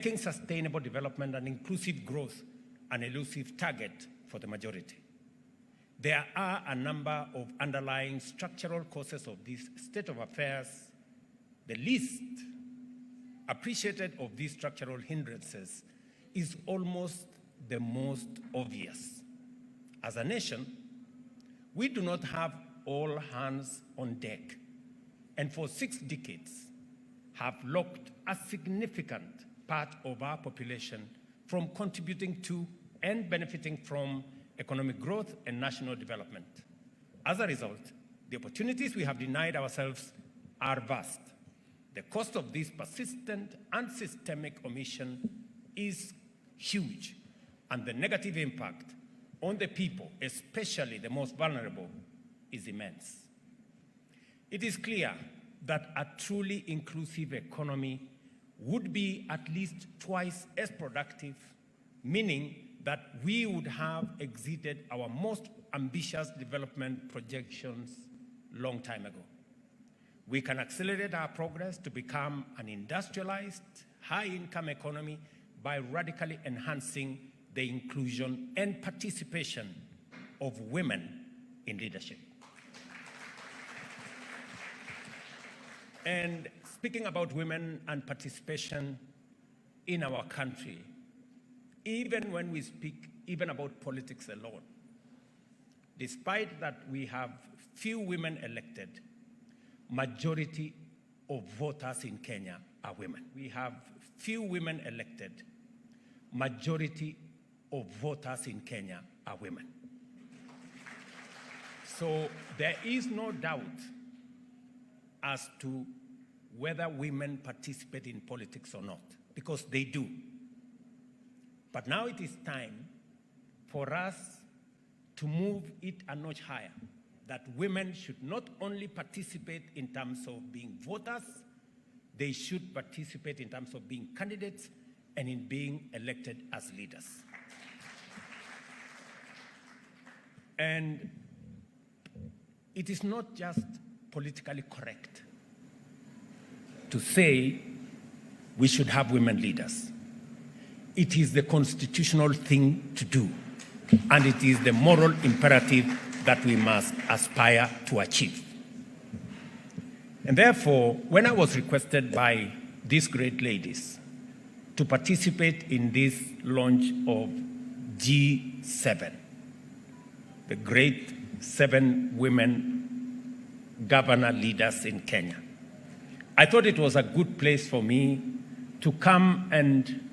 making sustainable development and inclusive growth an elusive target for the majority. There are a number of underlying structural causes of this state of affairs. The least appreciated of these structural hindrances is almost the most obvious. As a nation, we do not have all hands on deck, and for 6 decades have locked a significant part of our population from contributing to and benefiting from economic growth and national development. As a result, the opportunities we have denied ourselves are vast. The cost of this persistent and systemic omission is huge, and the negative impact on the people, especially the most vulnerable, is immense. It is clear that a truly inclusive economy would be at least twice as productive, meaning that we would have exceeded our most ambitious development projections long time ago. We can accelerate our progress to become an industrialized, high-income economy by radically enhancing the inclusion and participation of women in leadership. And speaking about women and participation in our country, even when we speak even about politics alone, despite that we have few women elected, majority of voters in Kenya are women. We have few women elected, majority of voters in Kenya are women. So there is no doubt as to whether women participate in politics or not, because they do. But now it is time for us to move it a notch higher, that women should not only participate in terms of being voters, they should participate in terms of being candidates and in being elected as leaders. And it is not just politically correct to say we should have women leaders. It is the constitutional thing to do, and it is the moral imperative that we must aspire to achieve. And therefore, when I was requested by these great ladies to participate in this launch of G7, the great 7 women governor leaders in Kenya, I thought it was a good place for me to come and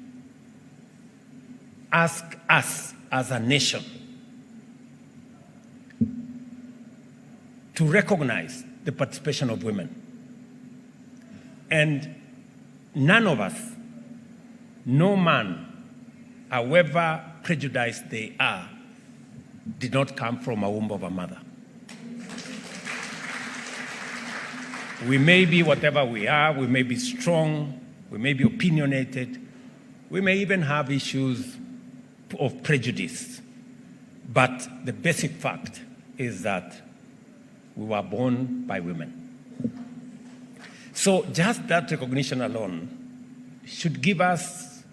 ask us as a nation to recognize the participation of women. And none of us, no man, however prejudiced they are, did not come from a womb of a mother. We may be whatever we are, we may be strong, we may be opinionated, we may even have issues of prejudice, but the basic fact is that we were born by women. So just that recognition alone should give us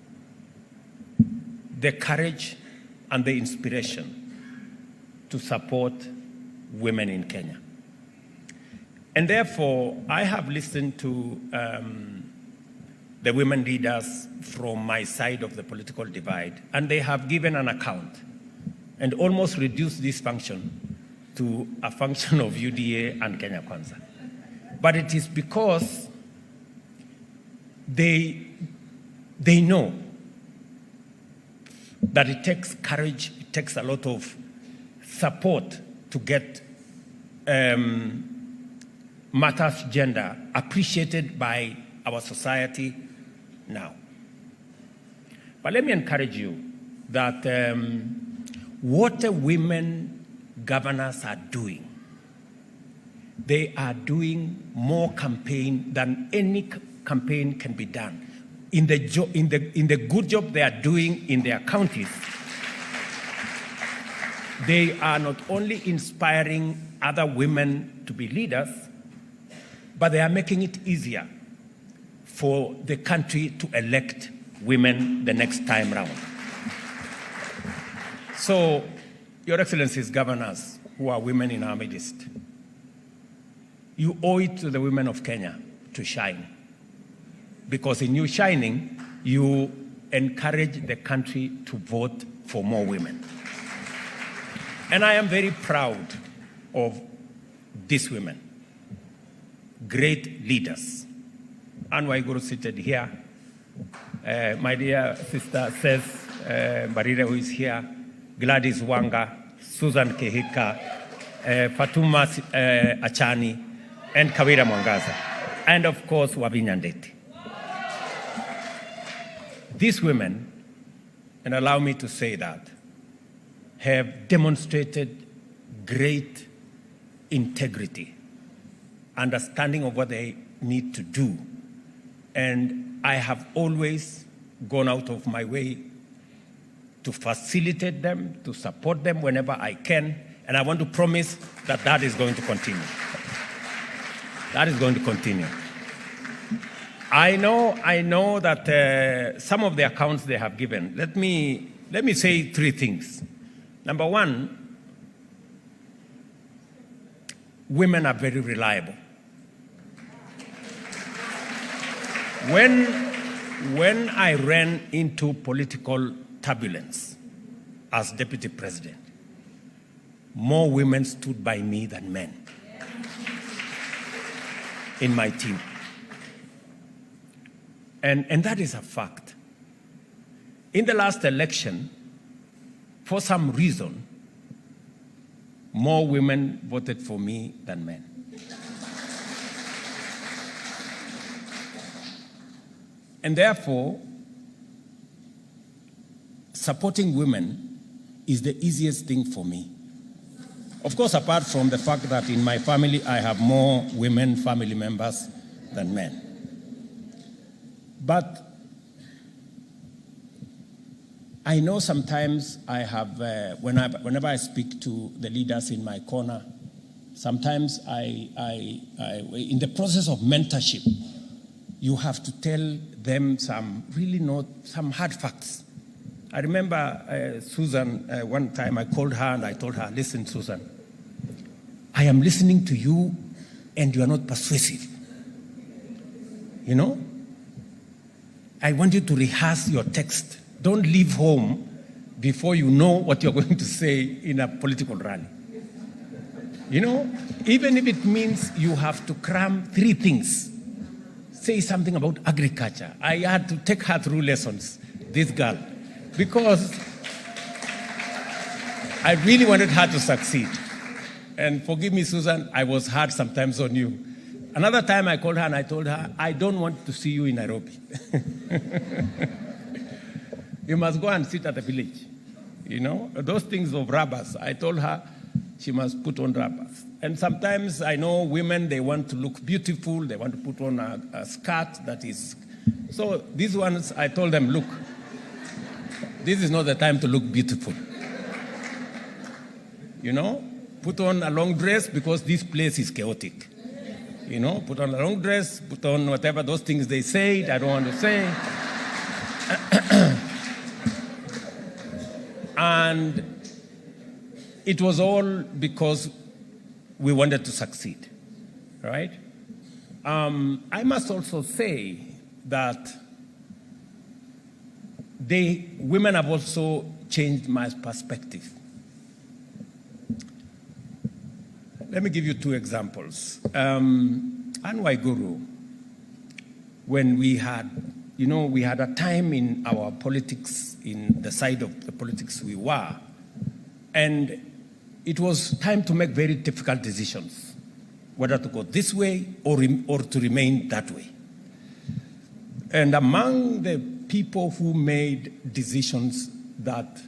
the courage and the inspiration to support women in Kenya. And therefore, I have listened to the women leaders from my side of the political divide, and they have given an account and almost reduced this function to a function of UDA and Kenya Kwanza. But it is because they know that it takes courage, it takes a lot of support to get matters gender appreciated by our society now. But let me encourage you that what the women governors are doing, they are doing more campaign than any campaign can be done. In the good job they are doing in their counties, they are not only inspiring other women to be leaders, but they are making it easier for the country to elect women the next time round. So, Your Excellencies, governors who are women in our midst, you owe it to the women of Kenya to shine. Because in you shining, you encourage the country to vote for more women. And I am very proud of these women, great leaders. Anne Waiguru seated here. My dear sister says, Barire, who is here, Gladys Wanga, Susan Kehika, Fatuma Achani, and Kawira Mwangaza, and of course, Wavinya Ndeti. These women, and allow me to say that, have demonstrated great integrity, understanding of what they need to do. And I have always gone out of my way to facilitate them, to support them whenever I can. And I want to promise that that is going to continue. That is going to continue. I know that some of the accounts they have given, let me say three things. Number one, women are very reliable. When I ran into political turbulence as deputy president, more women stood by me than men in my team. And that is a fact. In the last election, for some reason, more women voted for me than men. And therefore, supporting women is the easiest thing for me. Of course, apart from the fact that in my family, I have more women family members than men. But I know sometimes I have, whenever I speak to the leaders in my corner, sometimes in the process of mentorship, you have to tell them some hard facts. I remember Susan, one time I called her and I told her, listen, Susan, I am listening to you and you are not persuasive. You know? I want you to rehearse your text. Don't leave home before you know what you're going to say in a political rally. You know, even if it means you have to cram 3 things. Say something about agriculture. I had to take her through lessons, this girl, because I really wanted her to succeed. And forgive me, Susan, I was hard sometimes on you. Another time I called her and I told her, I don't want to see you in Nairobi. You must go and sit at the village. You know, those things of rubbers. I told her she must put on rubbers. And sometimes I know women, they want to look beautiful. They want to put on a skirt that is. So these ones, I told them, look, this is not the time to look beautiful. You know, put on a long dress because this place is chaotic. You know, put on a long dress, put on whatever those things they say, I don't want to say. And it was all because we wanted to succeed, right? I must also say that women have also changed my perspective. Let me give you 2 examples. Anne Waiguru, when we had a time in our politics, in the side of the politics we were, and it was time to make very difficult decisions, whether to go this way or to remain that way. And among the people who made decisions that,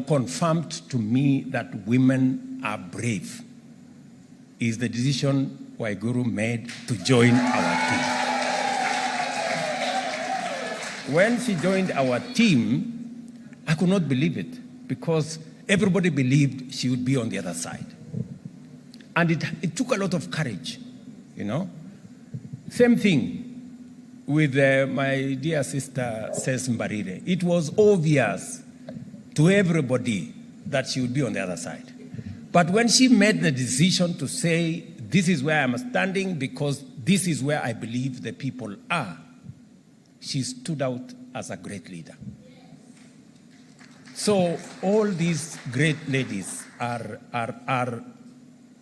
confirmed to me that women are brave, is the decision Waiguru made to join our team. When she joined our team, I could not believe it because everybody believed she would be on the other side. And it took a lot of courage, Same thing. with my dear sister says Mbarire, it was obvious to everybody that she would be on the other side. But when she made the decision to say, this is where I'm standing because this is where I believe the people are, she stood out as a great leader. So all these great ladies are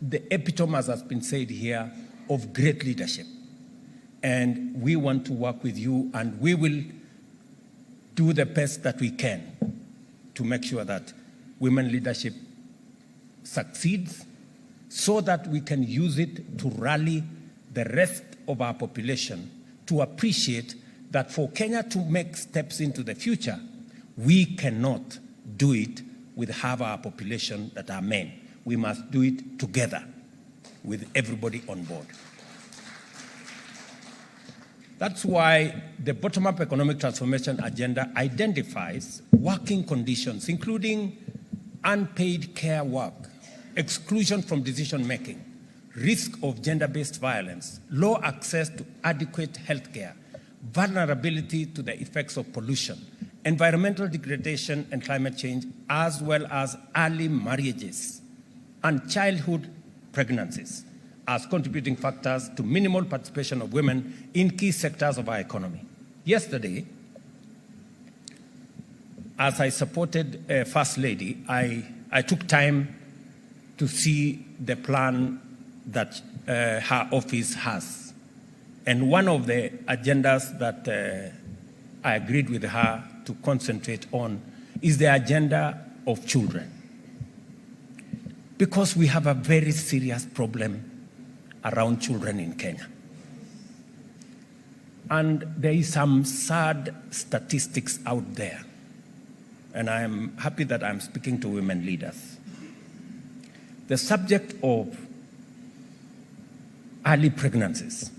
the epitome, as has been said here, of great leadership. And we want to work with you, and we will do the best that we can to make sure that women leadership succeeds so that we can use it to rally the rest of our population to appreciate that for Kenya to make steps into the future, we cannot do it with half our population that are men. We must do it together with everybody on board. That's why the bottom-up economic transformation agenda identifies working conditions, including unpaid care work, exclusion from decision-making, risk of gender-based violence, low access to adequate health care, vulnerability to the effects of pollution, environmental degradation and climate change, as well as early marriages and childhood pregnancies as contributing factors to minimal participation of women in key sectors of our economy. Yesterday, as I supported First Lady, I took time to see the plan that her office has. And one of the agendas that I agreed with her to concentrate on is the agenda of children. Because we have a very serious problem around children in Kenya. And there is some sad statistics out there. And I am happy that I'm speaking to women leaders. The subject of early pregnancies.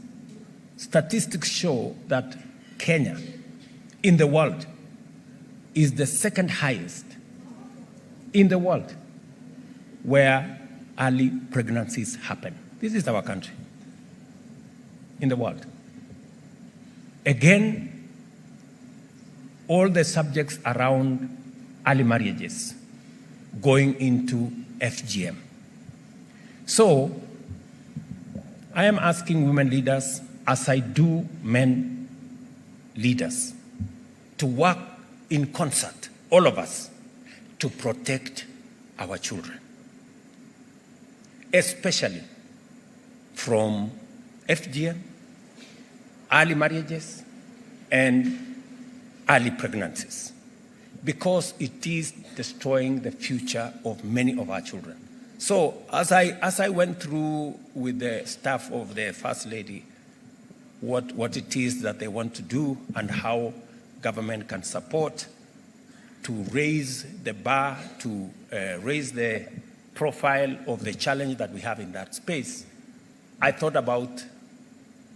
Statistics show that Kenya, in the world, is the second highest in the world where early pregnancies happen. This is our country in the world. Again, all the subjects around early marriages going into FGM. So, I am asking women leaders, as I do men leaders, to work in concert, all of us, to protect our children, especially from FGM, early marriages, and early pregnancies, because it is destroying the future of many of our children. So as I went through with the staff of the First Lady what it is that they want to do and how government can support to raise the bar, to raise the profile of the challenge that we have in that space, I thought about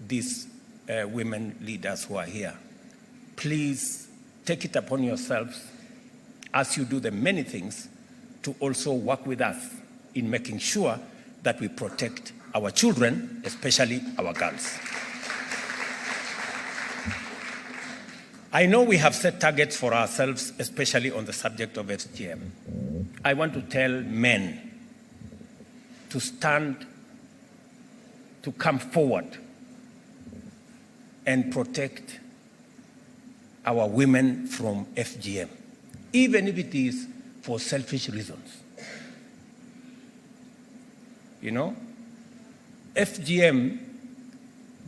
these women leaders who are here. Please take it upon yourselves, as you do the many things, to also work with us in making sure that we protect our children, especially our girls. I know we have set targets for ourselves, especially on the subject of FGM. I want to tell men to stand, to come forward and protect our women from FGM, even if it is for selfish reasons. You know, FGM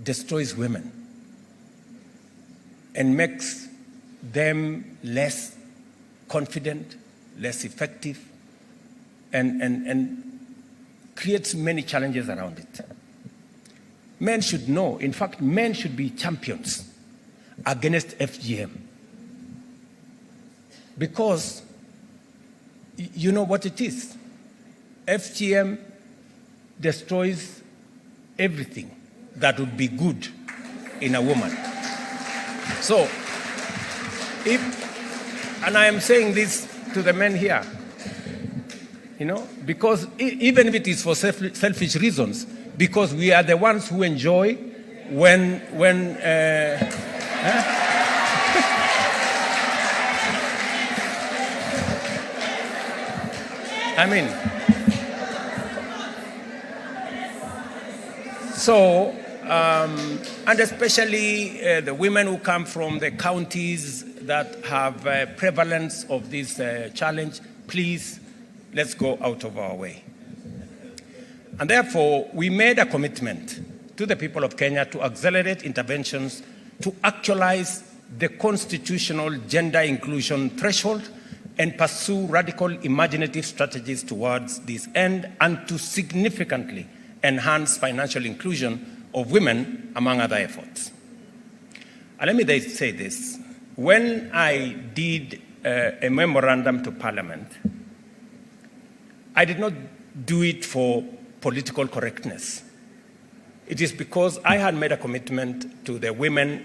destroys women and makes them less confident, less effective, and creates many challenges around it. Men should know, in fact, men should be champions against FGM. Because you know what it is. FGM destroys everything that would be good in a woman. So, and I am saying this to the men here, you know, because even if it is for selfish reasons, because we are the ones who enjoy when I mean, so, and especially the women who come from the counties that have prevalence of this challenge, please, let's go out of our way. And therefore, we made a commitment to the people of Kenya to accelerate interventions to actualize the constitutional gender inclusion threshold and pursue radical imaginative strategies towards this end, and to significantly enhance financial inclusion of women, among other efforts. And let me say this. When I did a memorandum to Parliament, I did not do it for political correctness. It is because I had made a commitment to the women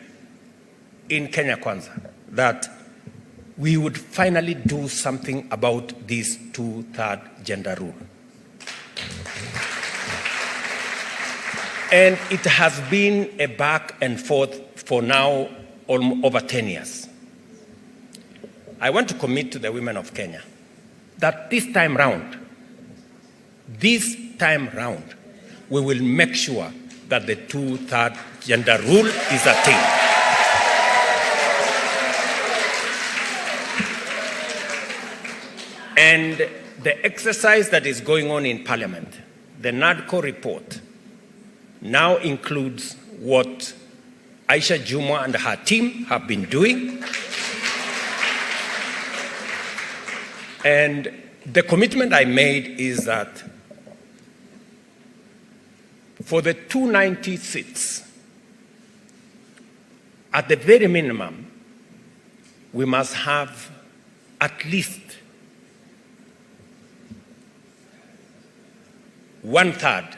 in Kenya Kwanza that we would finally do something about this 2/3 gender rule. And it has been a back and forth for now over 10 years. I want to commit to the women of Kenya that this time round, we will make sure that the 2/3 gender rule is attained. And the exercise that is going on in Parliament, the NADCO report, now includes what Aisha Jumwa and her team have been doing. And the commitment I made is that for the 290 seats, at the very minimum, we must have at least 1/3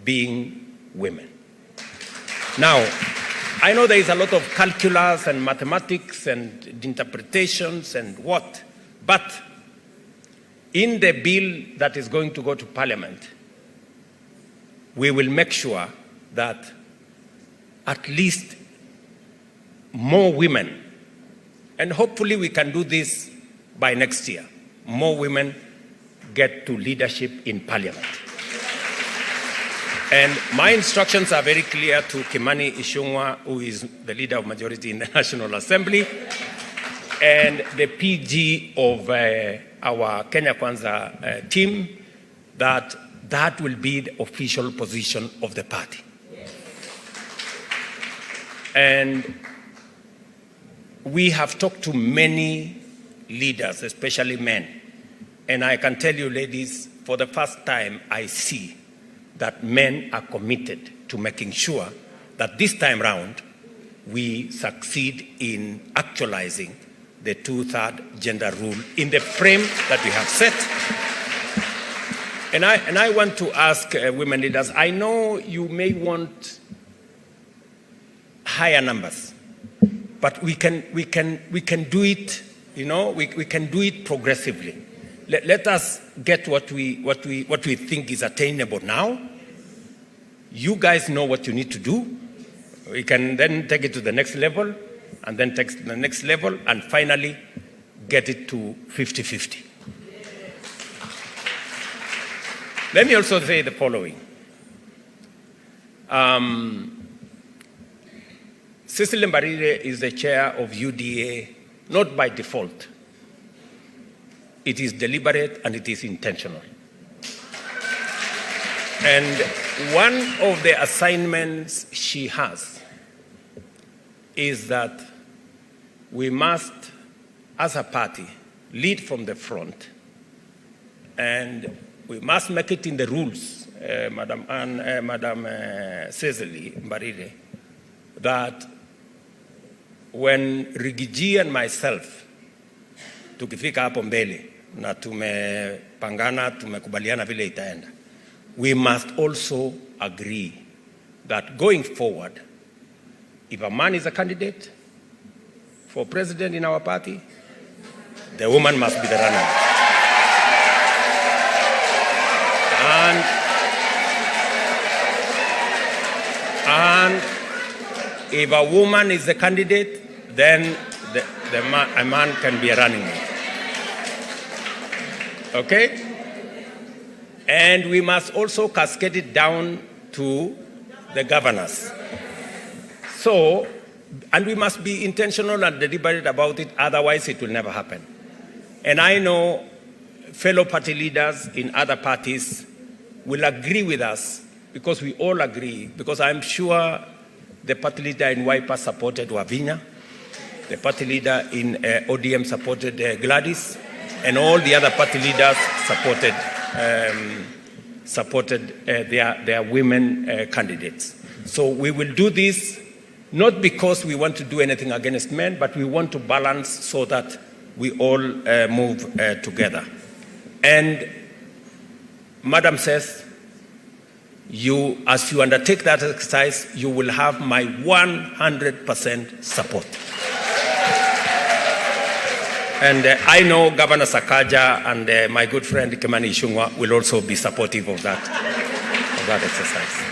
being women. Now, I know there is a lot of calculus and mathematics and interpretations and what, but in the bill that is going to go to Parliament, we will make sure that at least more women, and hopefully we can do this by next year, more women get to leadership in Parliament. And my instructions are very clear to Kimani Ichung'wah, who is the leader of majority in the National Assembly, and the PG of our Kenya Kwanza team, that will be the official position of the party. And we have talked to many leaders, especially men. And I can tell you, ladies, for the first time, I see that men are committed to making sure that this time round, we succeed in actualizing the 2/3 gender rule in the frame that we have set. And I want to ask women leaders, I know you may want higher numbers, but we can do it, we can do it progressively. Let us get what we think is attainable now. You guys know what you need to do. We can then take it to the next level, and then take it to the next level, and finally get it to 50-50. Let me also say the following. Cecily Mbarire is the chair of UDA, not by default. It is deliberate and it is intentional. And one of the assignments she has is that we must, as a party, lead from the front, and we must make it in the rules, Madam Cecily Mbarire, that when Rigiji and myself tukifika hapo mbele na tumepangana, tumekubaliana vile itaenda, we must also agree that going forward, if a man is a candidate for president in our party, the woman must be the runner. And If a woman is the candidate, then a man can be a running mate. Okay? And we must also cascade it down to the governors. So, and we must be intentional and deliberate about it, otherwise it will never happen. And I know fellow party leaders in other parties will agree with us, because we all agree, because I'm sure the party leader in Wiper supported Wavinya, the party leader in ODM supported Gladys, and all the other party leaders supported their women candidates. So we will do this not because we want to do anything against men, but we want to balance so that we all move together. And Madam says, as you undertake that exercise, you will have my 100% support. And I know Governor Sakaja and my good friend Kimani Ichung'wah will also be supportive of that exercise.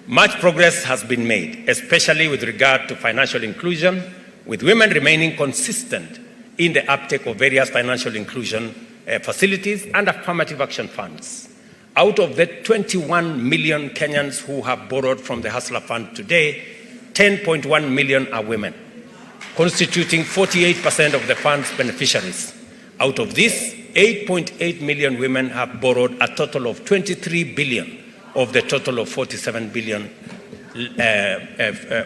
Much progress has been made, especially with regard to financial inclusion, with women remaining consistent in the uptake of various financial inclusion facilities and affirmative action funds. Out of the 21 million Kenyans who have borrowed from the Hustler Fund today, 10.1 million are women, constituting 48% of the fund's beneficiaries. Out of this, 8.8 million women have borrowed a total of 23 billion of the total of 47 billion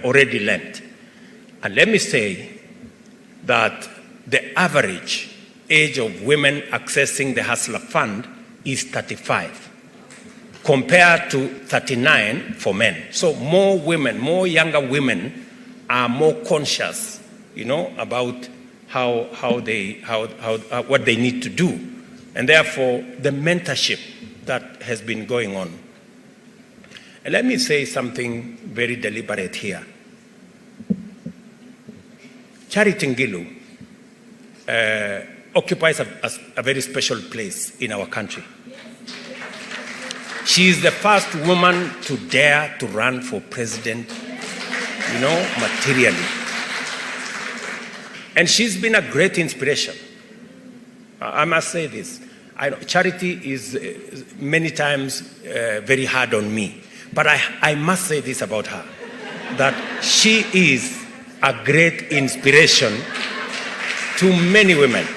already lent. And let me say that the average age of women accessing the Hustler Fund is 35, compared to 39 for men. So more women, more younger women are more conscious, about what they need to do. And therefore, the mentorship that has been going on. And let me say something very deliberate here. Charity Ngilu occupies a very special place in our country. She is the first woman to dare to run for president, materially. And she's been a great inspiration. I must say this. Charity is many times very hard on me. But I must say this about her, that she is a great inspiration to many women,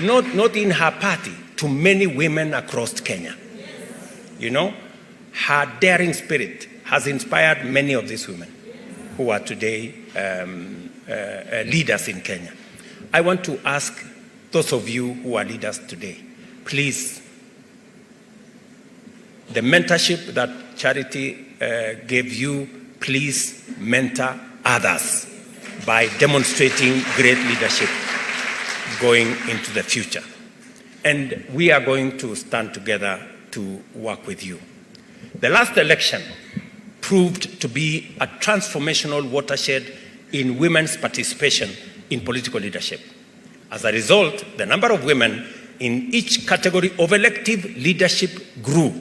not in her party, to many women across Kenya. Her daring spirit has inspired many of these women who are today leaders in Kenya. I want to ask those of you who are leaders today, please, the mentorship that Charity gave you, please mentor others by demonstrating great leadership going into the future. And we are going to stand together to work with you. The last election proved to be a transformational watershed in women's participation in political leadership. As a result, the number of women in each category of elective leadership grew,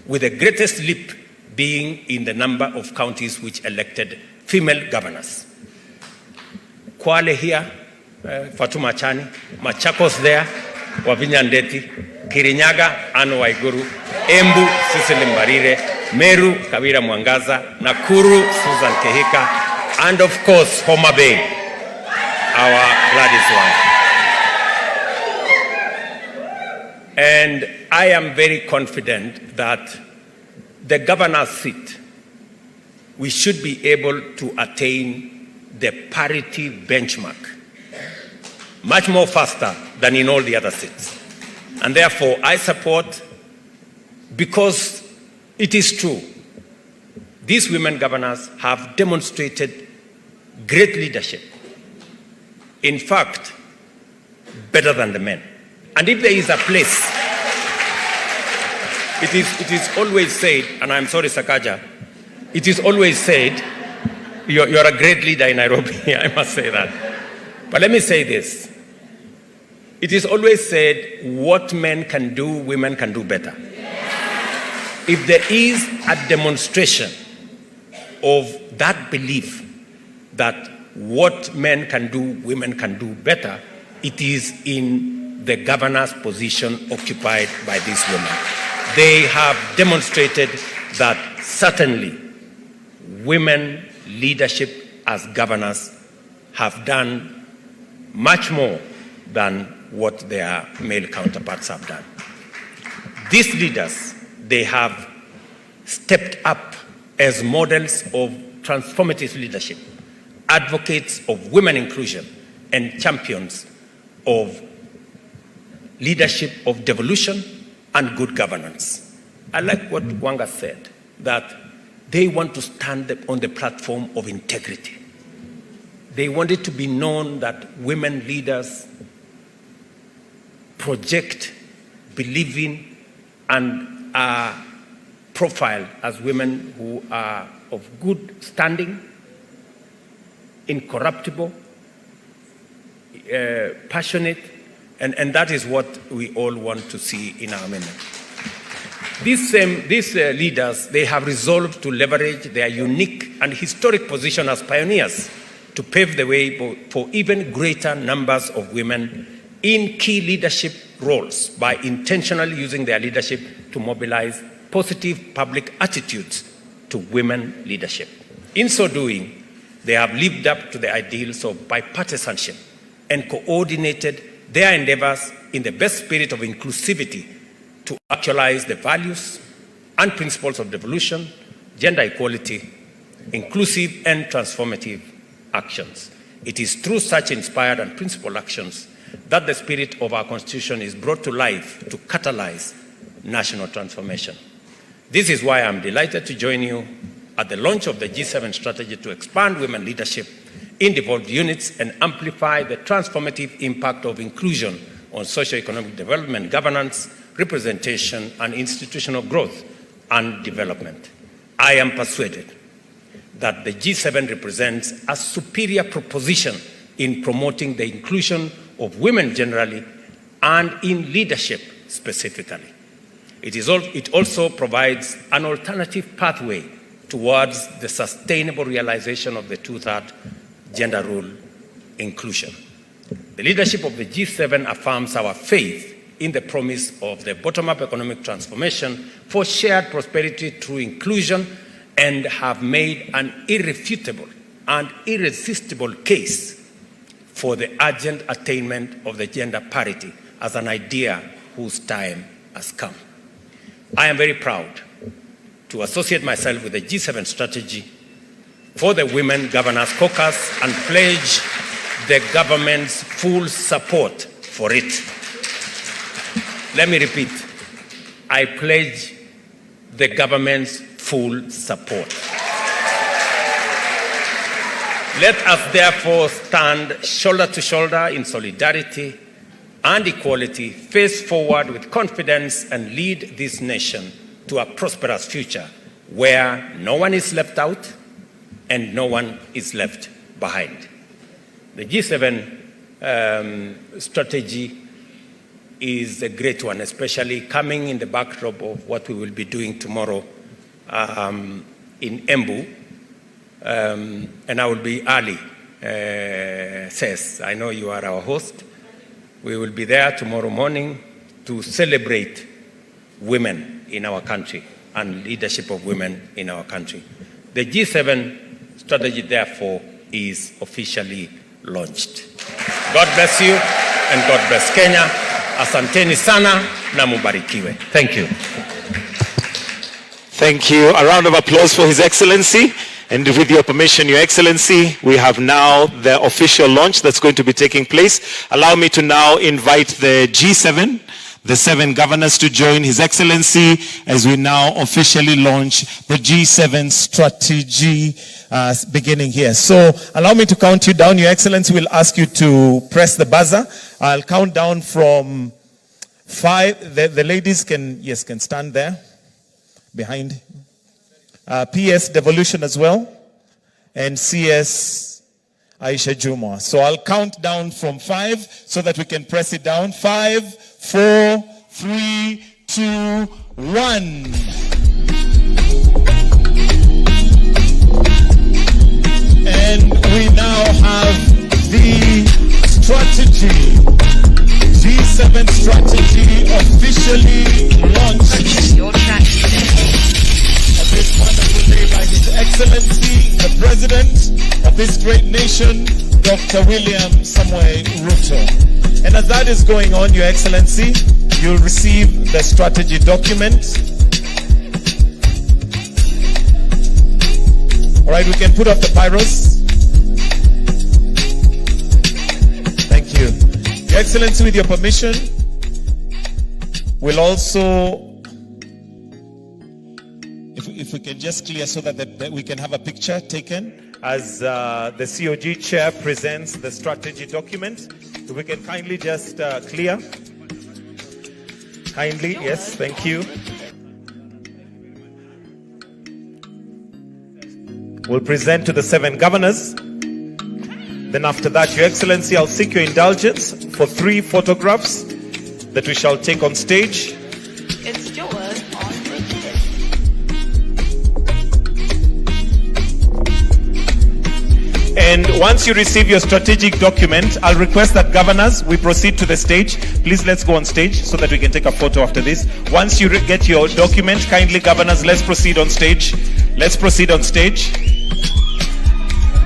with the greatest leap being in the number of counties which elected female governors. Kwale here, Fatuma Chani, Machakos there, Wavinya Ndeti, Kirinyaga, Anne Waiguru, Embu, Cecily Mbarire, Meru, Kawira Mwangaza, Nakuru, Susan Kehika, and of course, Homa Bay, our Gladys Wanga. And I am very confident that the governor's seat, we should be able to attain the parity benchmark much more faster than in all the other seats. And therefore, I support, because it is true, these women governors have demonstrated great leadership. In fact, better than the men. And if there is a place, it is always said, and I'm sorry, Sakaja, it is always said, you're a great leader in Nairobi, I must say that. But let me say this. It is always said, what men can do, women can do better. If there is a demonstration of that belief that what men can do, women can do better, it is in the governance position occupied by these women. They have demonstrated that certainly women leadership as governors have done much more than what their male counterparts have done. These leaders, they have stepped up as models of transformative leadership, advocates of women inclusion, and champions of leadership of devolution and good governance. I like what Wanga said, that they want to stand on the platform of integrity. They want it to be known that women leaders project, believe in, and are profiled as women who are of good standing, incorruptible, passionate, and that is what we all want to see in our men. These leaders, they have resolved to leverage their unique and historic position as pioneers to pave the way for even greater numbers of women in key leadership roles by intentionally using their leadership to mobilize positive public attitudes to women leadership. In so doing, they have lived up to the ideals of bipartisanship and coordinated their endeavors in the best spirit of inclusivity to actualize the values and principles of devolution, gender equality, inclusive and transformative actions. It is through such inspired and principled actions that the spirit of our Constitution is brought to life to catalyze national transformation. This is why I'm delighted to join you at the launch of the G7 strategy to expand women leadership in devolved units and amplify the transformative impact of inclusion on socio-economic development, governance, representation, and institutional growth and development. I am persuaded that the G7 represents a superior proposition in promoting the inclusion of women generally and in leadership specifically. It also provides an alternative pathway towards the sustainable realization of the two-thirds gender rule inclusion. The leadership of the G7 affirms our faith in the promise of the bottom-up economic transformation for shared prosperity through inclusion and have made an irrefutable and irresistible case for the urgent attainment of the gender parity as an idea whose time has come. I am very proud to associate myself with the G7 strategy for the Women Governors Caucus and pledge the government's full support for it. Let me repeat, I pledge the government's full support. Let us therefore stand shoulder to shoulder in solidarity and equality, face forward with confidence and lead this nation to a prosperous future where no one is left out and no one is left behind. The G7 strategy is a great one, especially coming in the backdrop of what we will be doing tomorrow in Embu. And I will be early, Seth. I know you are our host. We will be there tomorrow morning to celebrate women in our country and leadership of women in our country. The G7 strategy, therefore, is officially launched. God bless you and God bless Kenya. Asanteni sana na mubarikiwe. Thank you. Thank you. A round of applause for His Excellency. And with your permission, Your Excellency, we have now the official launch that's going to be taking place. Allow me to now invite the G7, the 7 governors, to join His Excellency as we now officially launch the G7 strategy beginning here. So allow me to count you down. Your Excellency will ask you to press the buzzer. I'll count down from 5. The ladies can stand there behind. PS Devolution as well, and CS Aisha Juma. So I'll count down from 5 so that we can press it down. 5, 4, 3, 2, 1. we now have the strategy, G7 strategy officially launched on this wonderful day by His Excellency, the President of this great nation, Dr. William Samoei Ruto. And as that is going on, Your Excellency, you'll receive the strategy document. All right, we can put off the pyros. Thank you. Your Excellency, with your permission, we'll also, if we can just clear so that we can have a picture taken as the COG chair presents the strategy document. If we can kindly just clear. Kindly, yes, thank you. We'll present to the 7 governors. Then after that, Your Excellency, I'll seek your indulgence for 3 photographs that we shall take on stage. It's yours on video. And once you receive your strategic document, I'll request that governors, we proceed to the stage. Please, let's go on stage so that we can take a photo after this. Once you get your document, kindly governors, let's proceed on stage. Let's proceed on stage.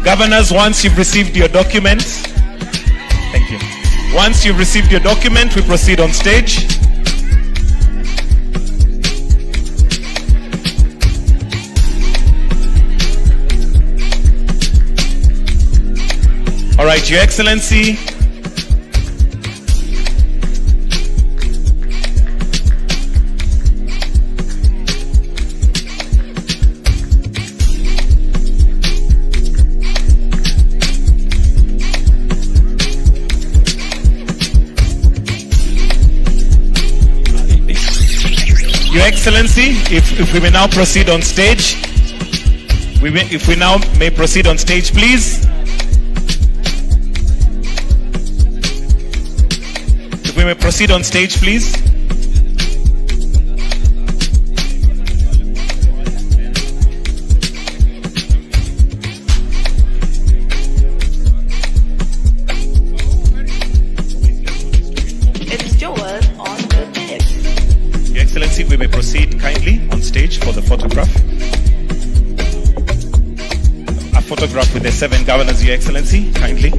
Governors, once you've received your document, thank you. Once you've received your document, we proceed on stage. All right, Your Excellency. Your Excellency, if we may now proceed on stage, if we now may proceed on stage, please. If we may proceed on stage, please. It's yours on the video. Your Excellency, we may proceed kindly on stage for the photograph. A photograph with the 7 governors, Your Excellency, kindly.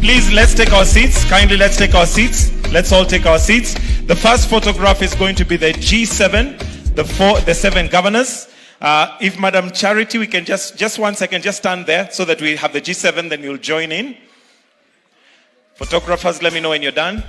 Please, let's take our seats. Kindly, let's take our seats. Let's all take our seats. The first photograph is going to be the G7, the 7 governors. If Madam Charity, we can just 1 second, just stand there so that we have the G7, then you'll join in. Photographers, let me know when you're done.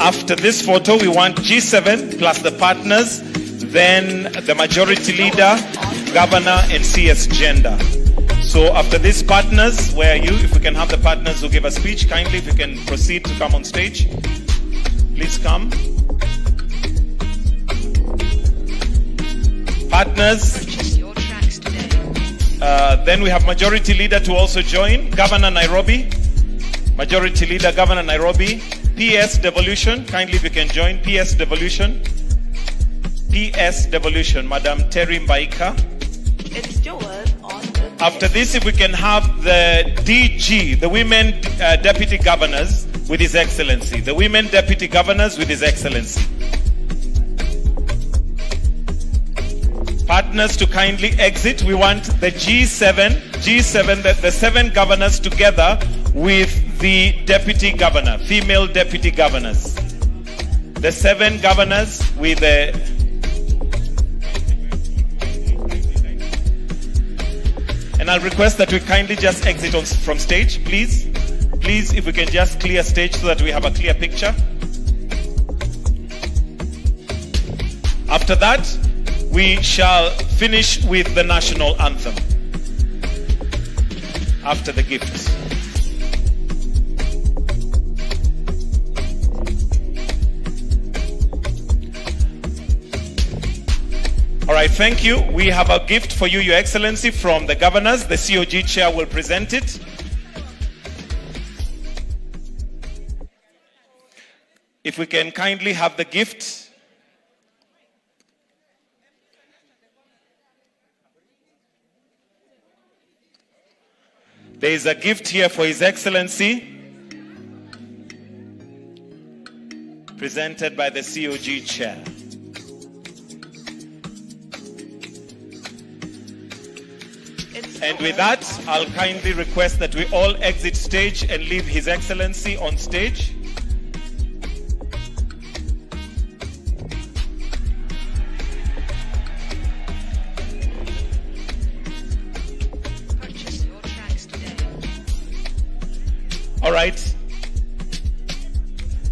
After this photo, we want G7 plus the partners, then the majority leader, governor, and CS gender. So after this, partners, where are you? If we can have the partners who give a speech, kindly, if you can proceed to come on stage. Please come. Partners. Then we have majority leader to also join. Governor Nairobi. Majority leader, Governor Nairobi. PS Devolution, kindly if you can join. PS Devolution. PS Devolution, Madam Terry Mbaika. It's yours on the video. After this, if we can have the DG, the Women Deputy Governors with His Excellency. The Women Deputy Governors with His Excellency. Partners to kindly exit. We want the G7, the 7 governors together with the deputy governor, female deputy governors. The 7 governors with the... And I'll request that we kindly just exit from stage, please. Please, if we can just clear stage so that we have a clear picture. After that, we shall finish with the national anthem after the gifts. All right, thank you. We have a gift for you, Your Excellency, from the governors. The COG chair will present it. If we can kindly have the gift. There is a gift here for His Excellency, presented by the COG chair. And with that, I'll kindly request that we all exit stage and leave His Excellency on stage. Purchase your tracks today. All right.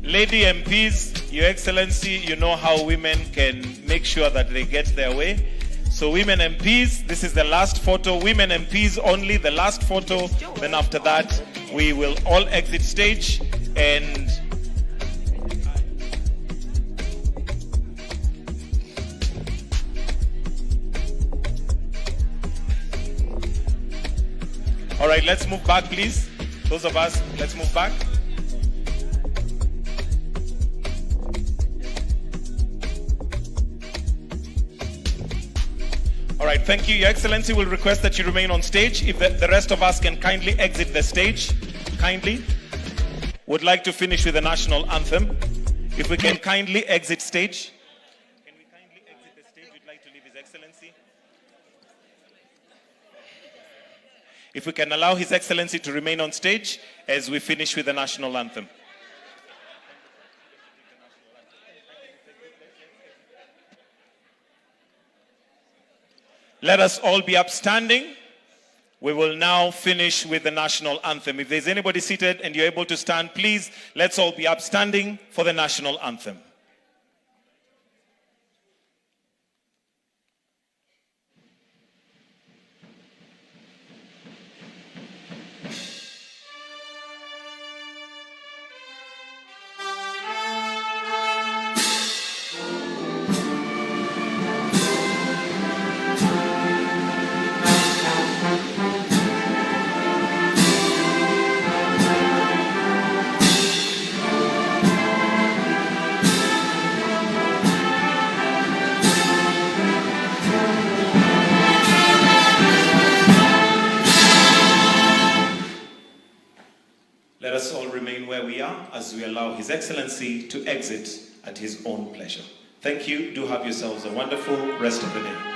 Lady MPs, Your Excellency, you know how women can make sure that they get their way. So women MPs, this is the last photo. Women MPs only, the last photo. Then after that, we will all exit stage and all right, let's move back, please. Those of us, let's move back. All right, thank you. Your Excellency will request that you remain on stage. If the rest of us can kindly exit the stage, kindly. Would like to finish with the national anthem. If we can kindly exit stage. Can we kindly exit the stage? We'd like to leave His Excellency. If we can allow His Excellency to remain on stage as we finish with the national anthem. Let us all be upstanding. We will now finish with the national anthem. If there's anybody seated and you're able to stand, please, let's all be upstanding for the national anthem. Let us all remain where we are as we allow His Excellency to exit at his own pleasure. Thank you. Do have yourselves a wonderful rest of the day.